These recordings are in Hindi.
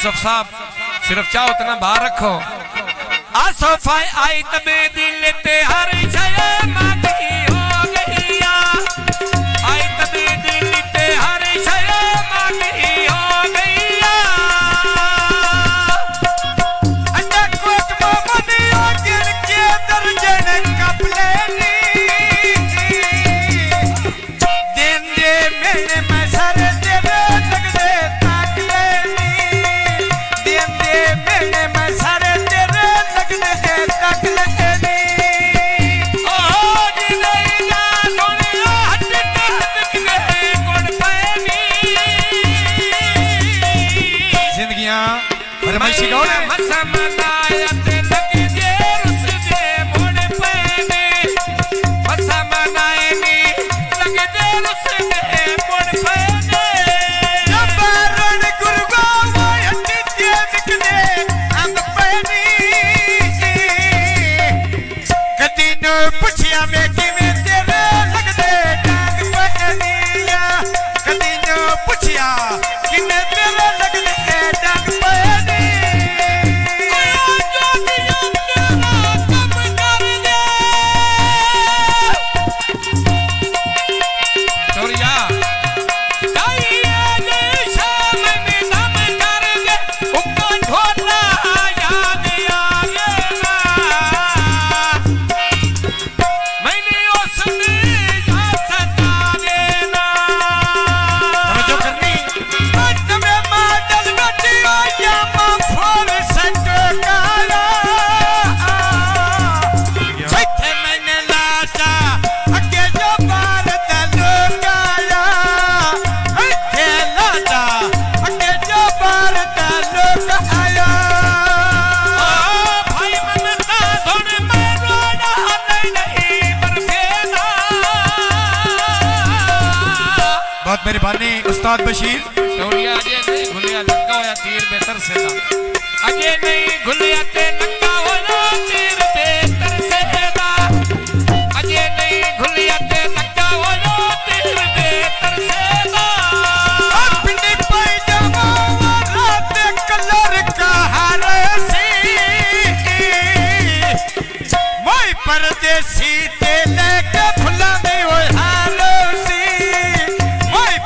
यूसुफ साहब सिर्फ चाहो उतना बाहर रखो। आसोफाई आई तबे दिल ते हर शय माटी हो गईया, आई तबे दिल ते हर शय माटी हो गईया। अंडा कोट मोमनिया गिर के दर्जन कपले दिन दे मेरे मसर तेरे लगदे ताकले दिन दे मेरे मसर तेरे लगदे ताकले जिंदगियां फरमाइशी कौन है? बहुत मेहरबानी उस्ताद बशीर। टोलिया अजय नहीं घुलिया लक्का होया तीर बेहतर से था, अजय नहीं घुलिया ते लक्का होया तीर बेहतर से था, अजय नहीं घुलिया ते लक्का होया तीर बेहतर से था। अपनी पैजामा रात कलर का हरसी मैं परदेसी ते लेके फुला नहीं हो हालसी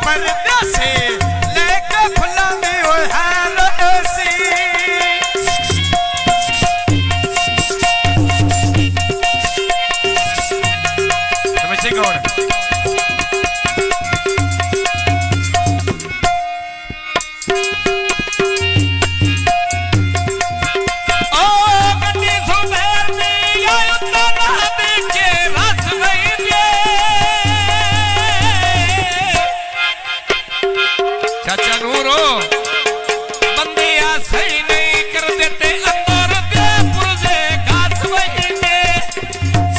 परदेसी लेके फुला में हो हालसी। समझे कौन? ओ गड्डी सुबह में आयो तना के रस में चाचा नूरो बंदिया सही नहीं कर देते अंदर दे पुरजे घास वहीने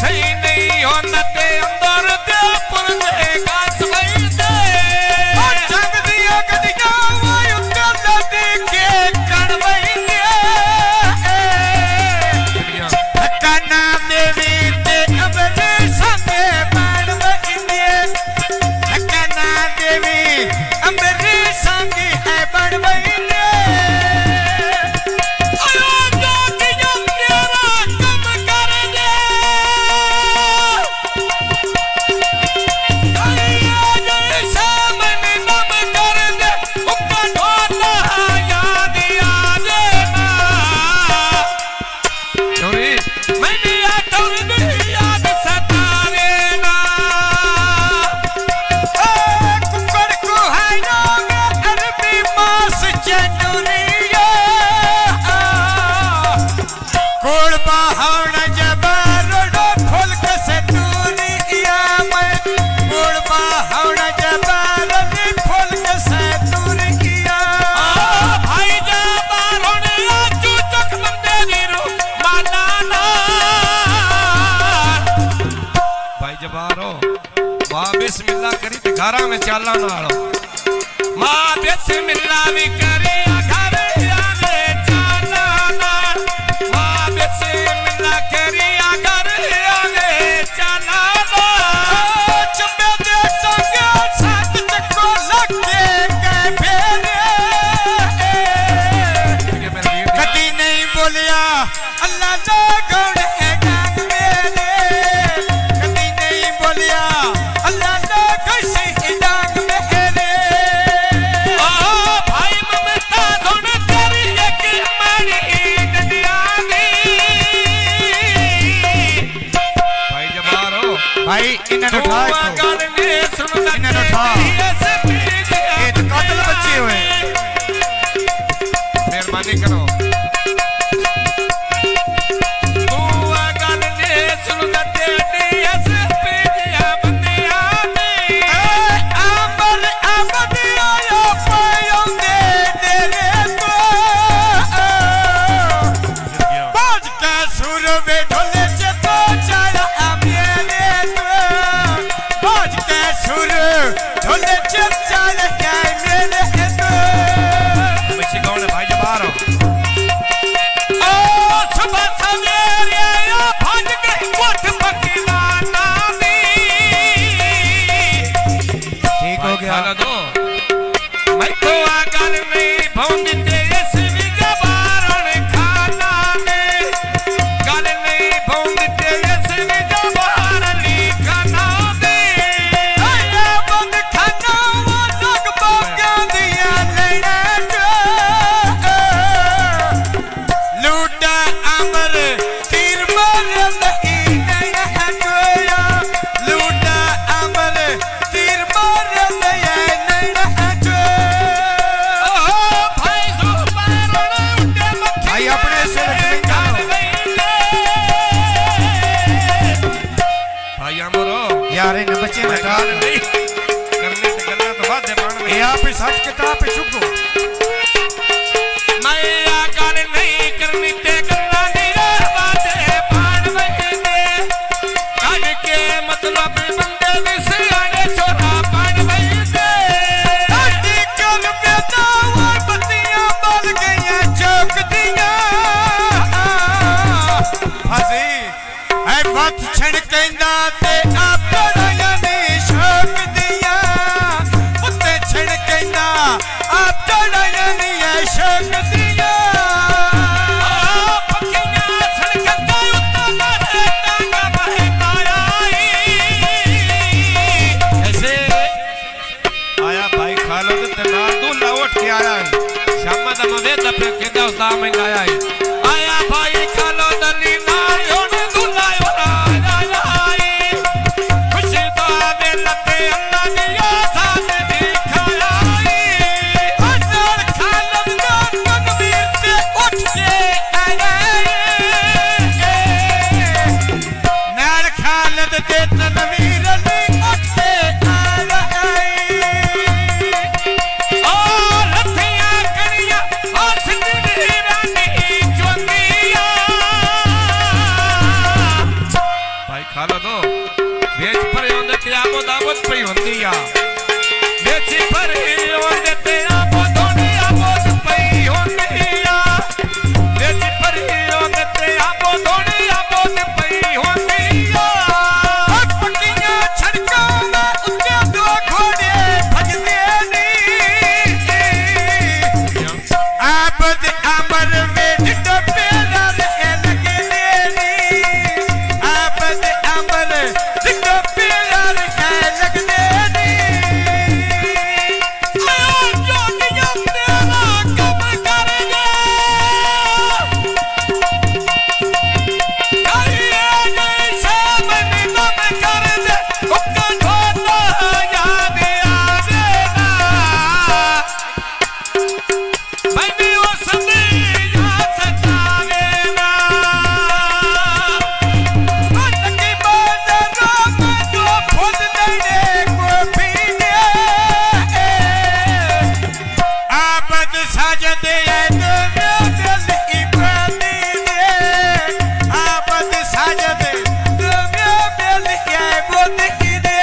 सही नहीं होना ते अंदर दे पुरजे घास वहीने जग दिया गदिया वायु कदा देखे कण वहीने कना देवी ते अबने संगे बाण वहीने कना देवी अमरी संगी है बड़ बहिने आयो जोगियों तेरा कम कर दे कलिया जैसा मन नम कर दे उका ढोला याद आ देना छोरी मैंने या ठोर याद सतावे ना कुकर को है ना मास चंदुरिया कोड़ बाहण जबारों फुल के सतुरिया मैं कोड़ बाहण जबारों फुल के सतुरिया भाई जबारों आजू चक बंदे वीरो मालाना भाई जबारों वाह बिस्मिल्लाह करी ते घरा में चाला नालो मां बिस्मिल्लाह भी करे घर आवे चालाना मां बिस्मिल्लाह करी घर आवे चालाना चुपे दे संगे साथ चको लगे के फेरे सुर वे ढोले च तो चढ़ा मेरे तो बाज के सुर ढोले च चढ़ा मेरे तो बच्ची कौन है भाई जब आ रहा हूँ सुबह सवेरे भाज गई कोठ पकीवाना दी ठीक हो गया खाना दो मैं तो आगर में भौंक तेरे सिवी जबारण खाना में गल में भौंक तेरे सिवी जबारण खाना दे आया बंद खाना वो लोग बागा दिया लेना लूटा अमर तीर मार नहीं नया जोया लूटा अमर तीर मार नया नया भाई सुबारण उठे मक्खी भाई अपने से भाई अमरो यार इन बच्चे ने गाल नहीं करने से गलना तो बात है बाण में ये आप ही सच किताब पे चुप गो मैं आगर नहीं करनी ते गलना नहीं रे बात है बाण में दे काज के मतलब बंदे भी सियाने छोरा बाण में दे साडी कल पे दावर बत्तियां बल गईयां चौक दियां हसी ऐ बात छण कहंदा ते आपड़ा यानी शौक दियां उत्ते छण कहंदा आपड़ा यानी शौक दियां पक्कियां सड़कंदा उत्ता मारे टांगा बहता आई ऐसे आया भाई खालो ते ना दूल्हा उठ के आया है शाम दा मवेदा पे केदा उस दाम में आया है आया भाई खालो दली ना योन दूल्हा योना आई खुशी तो वेला पे अल्लाह ने या साथ दिखाई अनर खालम दा तकबीर ते उठ के आया नार खालद ते तनवीर ने उठ के आया ओ लठियां कड़ियां हाथ दी रानी चोंदिया भाई खाला दो बेच पर होंदे ते आपो दावत पई होंदी आ बेच पर होंदे ते आपो दोनी आबोद पई होंदी आ बेच पर होंदे ते आपो दोनी आबोद पई होंदी आ पक्कियां छड़का में उत्ते दो घोड़े भजदे नी आबद अमर में डिडो पेला लगे नी आबद अमर डिडो पेला लगे नी जोगिया तेरा कब करेगा करिए नहीं सामने दम कर दे उसका ढोला याद आ देना मैंने उस दिन याद सतावेना की बाजारों में जो खुद देने को पीने आबद साजद दिल इब्रानी दे आबद साजद दिल इब्रानी दे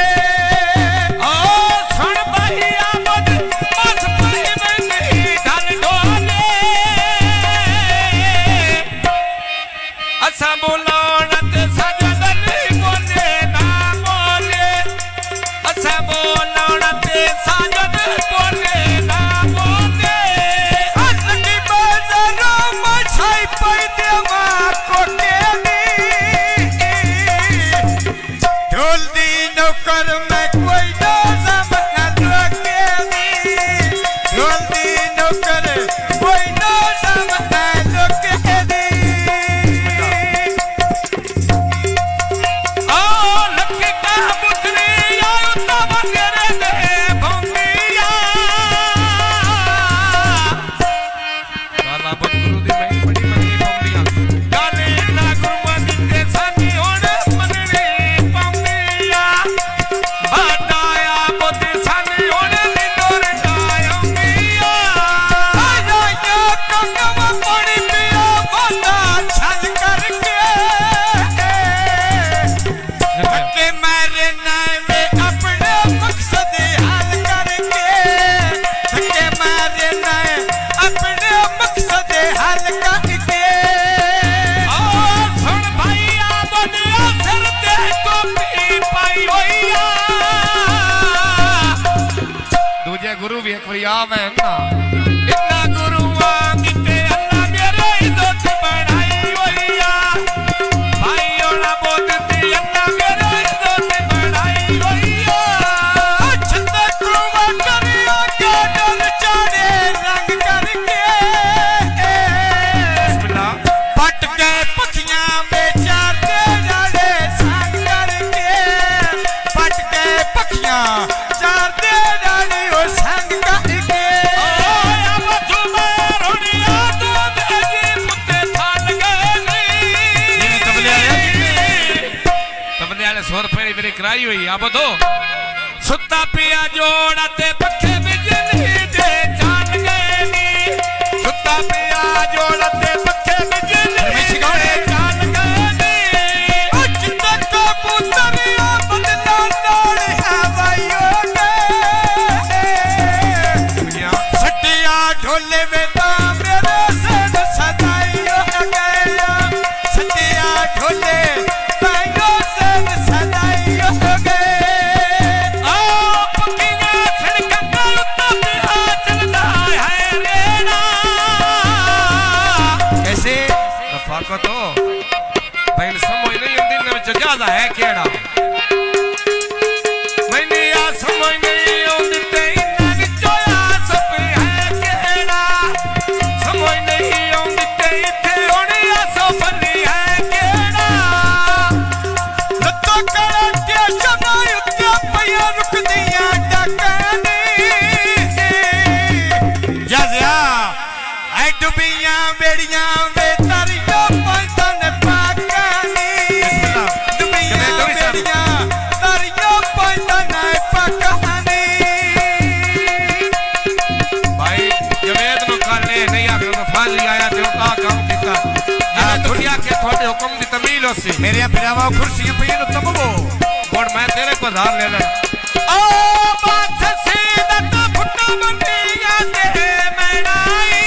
ओ सुन भाई आमद बस पई नहीं धन ढोले असा बोलाण ते सजद नहीं बोले ना बोले असा बोलाण ते सजद बोले ना बोले की बाजारों में छाई पई देवा कोटे दी ढोल दी नौकर में कोई नाम न रोके दी ढोल दी नौकर कोई नाम न रोके दी कोई आवे ना इतना गुरुआ दिते अल्लाह मेरे इज्जत बढ़ाई होया भाई ओला बोलते अल्लाह मेरे इज्जत बढ़ाई होया छंदा गुरुआ करिया के डल चाड़े रंग करके बिस्मिल्लाह पट के पखियां में चारते डाले संग करके पट के पखियां चारते डाली ओ संग करके अब जुबान होनिया तो मेरी पुत्ते थाल गए ये तबले वाले 100 रुपए मेरी कराई हुई अब दो सुत्ता पिया जोड़ा ते पखे बिजली दे जान गए नी सुत्ता पिया जोड़ा ते पखे बिजली दे जान गए नी जिंदा कबूतरिया बदला नाल हवाइयों ने सटिया ढोले में मेरे सद सदाइयों गया सटिया ढोले ताइयों सद सदाइयों गए पक्कियां छिड़कंगा उत्ता पिया चलता है रेना कैसे रफाको तो भाई समझ नहीं उन दिन में ज्यादा है केड़ा मैंने या समझ नहीं उन दिन में जोया सब है केड़ा समझ नहीं उन दिन थे होने या सफली है केड़ा लत्तों करके शनाई उत्ते पिया रुक दिया डकानी जज़िया ऐ डुबियां बेड़ियां वे तरियो पैसन पाकानी डुबियां बेड़ियां तरियो पैसन पाकानी भाई जवेद नु काले नहीं आकर तो फाजी आया जो का काम किता ये दुनिया के थोड़े हुक्म दी तमील होसी मेरे पिरावा कुर्सियां पिया नु तबो और मैं तेरे को धार ले ले ओ बात सीधा तो फुटा बंदिया दे मैनाई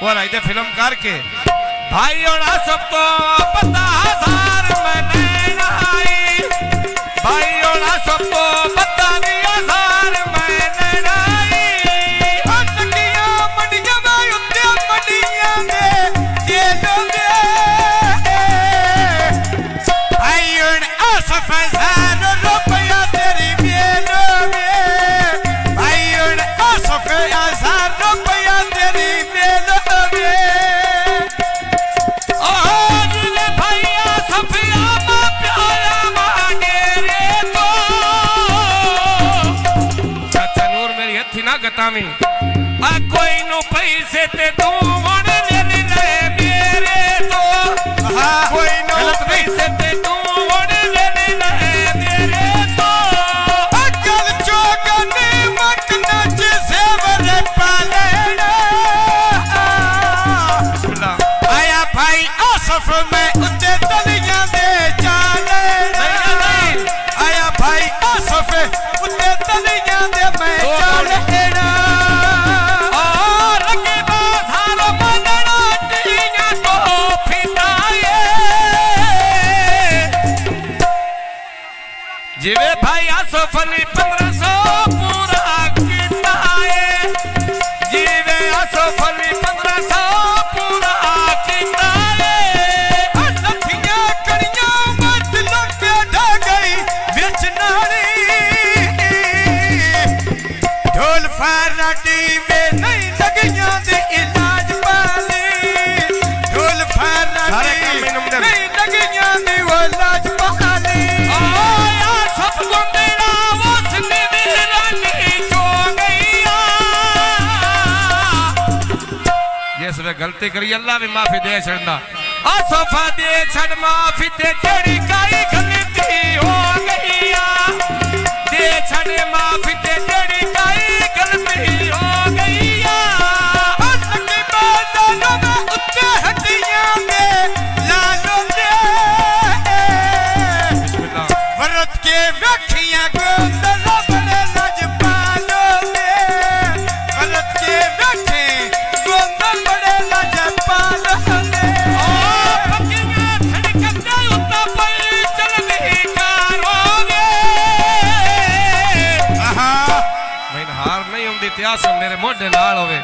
और आई दे फिल्म करके भाई और सब तो पता हजार में आई भाई और सब तो पता नहीं हजार में आई अटकियां मंडियां में उत्ते मंडियां में जेलों में आयुन आसफ हजार रुपया तेरी मेलों में आयुन आसफ हजार रुपया तेरी मेलों में और ले भैया सफिया मां प्यारा मांगे रे तो चाचा नूर मेरी हथी ना गतावी आ कोई नु पैसे ते तू वण ले ले मेरे तो कोई नु पैसे ते तू वण ले ले मेरे तो अकल चौगने मत नच सेवर पालेना आया भाई आसफ में उत्ते तलियां दे चाले आया भाई आसफ उत्ते तलियां दे मैं चालेना और के बाजार मनना टियां तो फिटाए जिवे भाई आसफली 1500 पूरा किता है जिवे आसफली 1500 पूरा किता है लठियां कड़ियां मत लंके ढा गई बिच नाली ढोल फराटी में नहीं लगियां दे इलाज पाली ढोल सारे काम में नंबर। फराटी नहीं लगियां दे वो इलाज पाली आया सब को मेरा वसने रानी चो गईया ये सब गलती करी अल्लाह भी माफी दे छड़ना आ सोफा दे छड़ माफी ते जड़ी काई गलती हो गईया दे छड़ माफी ते जड़ी काई गलती हो गईया लगी बादलों में उत्ते हड्डियां दे लालों दे वरत के वखियां गोंदल बड़े लजपालों दे वरत के वखे गोंदल बड़े लजपालों दे पक्कियां छड़कंदा उत्ता पई चलदी कारोगे आहा आस मेरे मोढे नाल होवे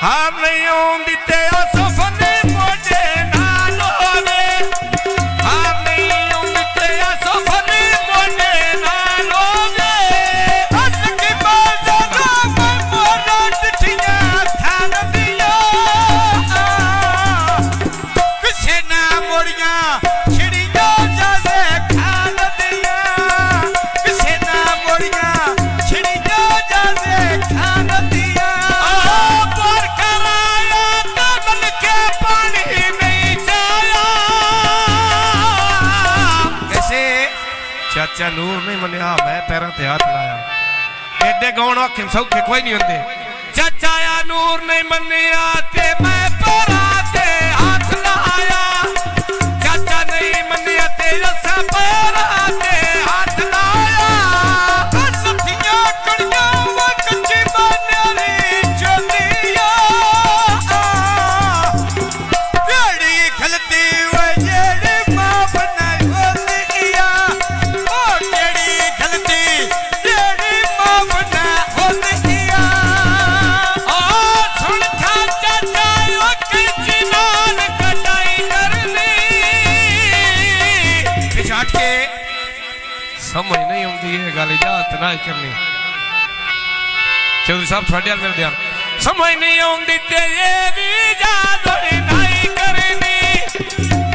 हार नहीं आउंदी ते आसफ ने मोढे नाल होवे हार नहीं आउंदी ते आसफ ने मोढे नाल होवे अज की बाज़ारा में मोरा डिठियां थान दिया किसे ना मोड़ियां छिड़ियां जावे खान दिया किसे ना मोड़ियां छिड़ियां जावे खान दिया पर कराया तबल के पानी नहीं जाया कैसे चाचा नूर नहीं मनिया मैं पैरों ते हाथ लाया एडे गाउण आखे सौखे कोई नहीं होंदे चाचा या नूर नहीं मनिया ते मैं पैरों ते हाथ लाया चाचा नहीं मनिया ते रसा पैरों ते हाथ लाया लठियां कड़ियां वा कच्ची बान्यारी चोलिया केड़ी गलती वे जेड़ी माफ नहीं होंदिया ओ केड़ी गलती जेड़ी माफ ना होंदिया ओ सुन चाचा ओ किसी नाल कटाई करनी पिछाट के समझ नहीं आती है गल इजाजत ना करनी चौधरी साहब थोड़े मेरे ध्यान समझ नहीं आती ते ये भी इजाजत नहीं करनी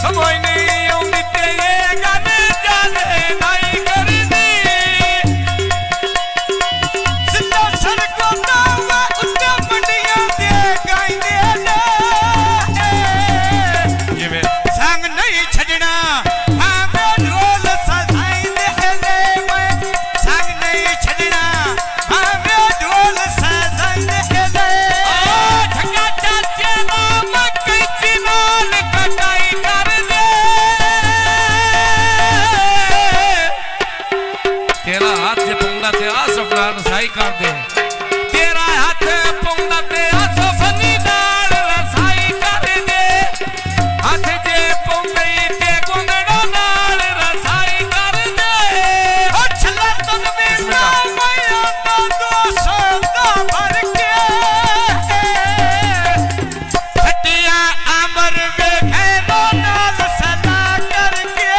समझ नहीं आती ते ये गल इजाजत नहीं करनी सिद्धा सड़कों दा वा उत्ते मंडियां दे गाइंदे ने जिवें संग नहीं छड़ना भावे ढोल सजाइंदे ने मैं संग नहीं छड़ना भावे ढोल सजाइंदे ने ठगा चाचे नाम कैसी नाल कटाई कर दे तेरा हाथ जे पंगा ते आसफ नाल रसाई कर दे तेरा हाथ पंगा ते आसफ नाल रसाई कर दे हाथ जे पंगई ते गुंदड़ा नाल रसाई कर दे छला तनवीर ना माया दा दोस्त दा भर के छटिया अमर वे घेरो नाल सला करके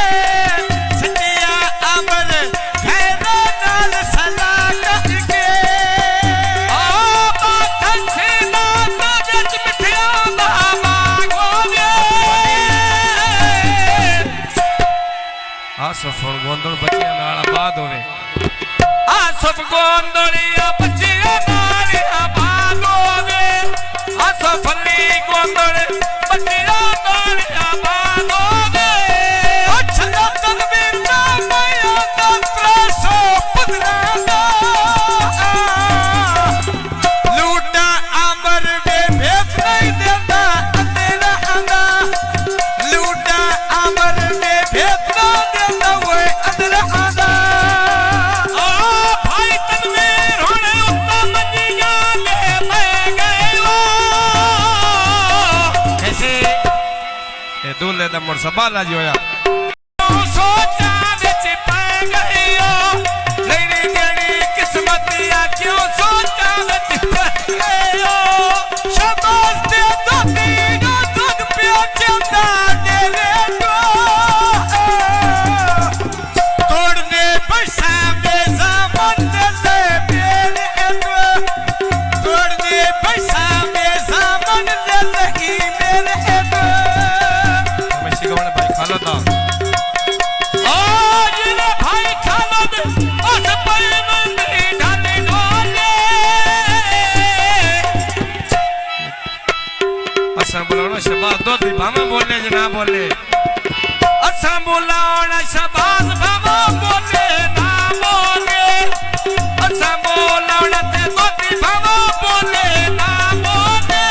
छटिया अमर घेरो नाल सला करके ओ बाथन से ना जज मिठिया दा मांगोगे आसफ और गोंदड़ बच्चियां नाल आबाद होवे आसफ गोंदड़िया बच्चियां नाल आबाद होवे आसफ अली गोंदड़ बच्चियां नाल आबाद होवे छला तनवीर ना माया दा 315 दा लूटा अमर वे भेद नहीं देता तेरा आंदा लूटा अमर वे भेद ना देता वो अंदर आंदा ओ भाई तनवीर हुण उत्ता मंजियां ले मैं गए हो कैसे ए दूल्हे दा मुड़ संभाला जी होया सोचा विच पै गई हो लेनी देनी किस्मत या क्यों सोचा विच पै गई हो शाबाश दे दादी ना दूध पिया चंदा देवे को तोड़ने पैसा बेजा मन दे मेरे को तोड़ने पैसा बेजा मन दे मेरे को मैं शिकवण भाई खाला था ओ जिले भाई खालद उस पैमंदी ढाली ढोले असा बुलाना शबाज दो दी भामा बोले ज ना बोले असा बुलाना शबाज भामा बोले ना बोले असा बुलाना ते दो दी भामा बोले ना बोले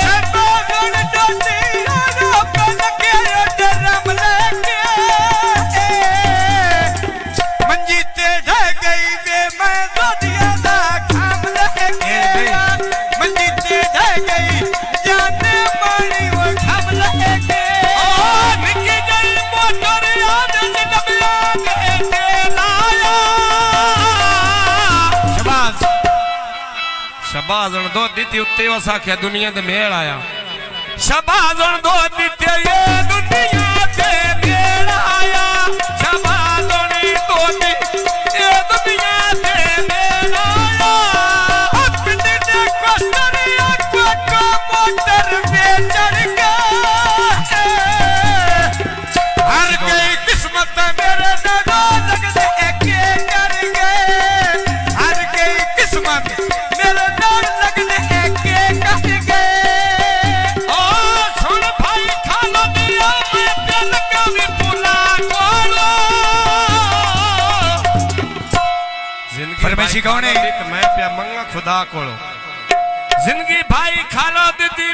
शाबाश डोटी रो पल के डरम लेके मंजी ते ढह गई वे मैं दोदिया दा खाम लेके मंजी ते ढह गई जाने मारी वो खाम लेके ओ निकी जई मोटर आदत डबला के शबाजन दो दीती उत्ते वसा क्या दुनिया दे मेल आया शबाजन दो दीते ये दुनिया दे मेल आया शबाजन दो दीते ये दुनिया दे मेल आया पिंड ने कोस्टरिया को मोटर में चढ़ गए हर गई किस्मत मेरे नगा लगने एके कर गए हर गई किस्मत मेरे नगा लगने एके कर गए ओ सुन भाई खाना दिया मैं दिल का भी पुला कोलो जिंदगी फरमाइशी कौन है? मैं पे मंगा खुदा कोलो जिंदगी भाई खालो दीदी